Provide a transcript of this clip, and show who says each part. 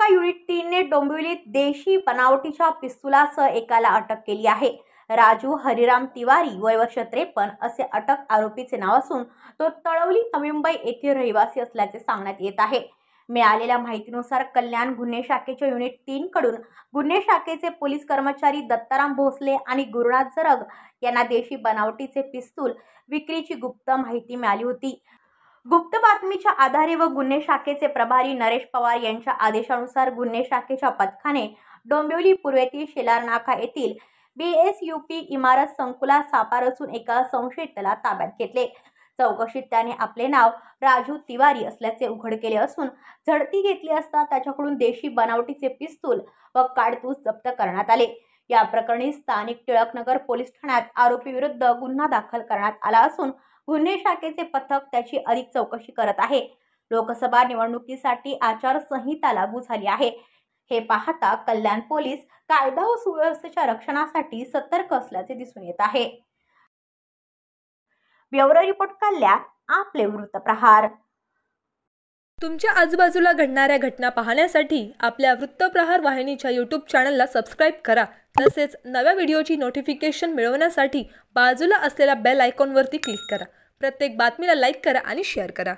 Speaker 1: नाका युनिट 3 ने डोंबिवलीत देशी बनावटीच्या पिस्तुलासह एकाला अटक केली आहे। राजू हरिराम तिवारी वय वर्ष 53 असे अटक आरोपीचे नाव असून तो तळवली नवी मुंबई येथील रहिवासी असल्याचे सांगण्यात येत आहे। मिळालेल्या माहितीनुसार कल्याण गुन्हे शाखेच्या युनिट 3 कडून गुन्हे शाखेचे पोलीस कर्मचारी दत्ताराम भोसले आणि गुरुनाथ जरग यांना देशी बनावटीचे पिस्तूल विक्रीची गुप्त माहिती मिळाली होती। गुप्त बातमीच्या आधारे व गुन्हे शाखेचे प्रभारी नरेश पवार यांच्या आदेशानुसार गुन्हे शाखेच्या पथकाने डोंबिवली पूर्वेतील शेलार नाका येथील BSUP इमारत संकुलात सापळा रचून एका संशयिताला ताब्यात घेतले। चौकशीत त्याने आपले नाव राजू तिवारी असल्याचे उघड केले असून झडती घेतली असता त्याच्याकडून देशी बनावटीचे पिस्तूल व काडतूस जप्त करण्यात आले। या प्रकरणी स्थानिक टिळकनगर पोलीस ठाण्यात आरोपी विरुद्ध गुन्हा दाखल करण्यात आला असून गुन्हे शाखेचे पथक त्याची अधिक चौकशी करत आहे। लोकसभा निवडणुकीसाठी आचारसंहिता लागू झाली आहे। हे पाहता कल्याण पोलीस कायदा व सुव्यवस्थेच्या रक्षणासाठी सतर्क असल्याचे दिसून येत आहे। ब्युरो रिपोर्ट कल्याण, आपले वृत्तप्रहार।
Speaker 2: तुमच्या आजूबाजूला घडणाऱ्या घटना पाहण्यासाठी आपल्या वृत्तप्रहार वाहिनीच्या YouTube चॅनलला सबस्क्राइब करा। तसेच नव्या व्हिडिओची नोटिफिकेशन मिळवण्यासाठी बाजूला असलेल्या बेल आयकॉनवरती क्लिक करा। प्रत्येक बातमीला लाईक करा आणि शेअर करा।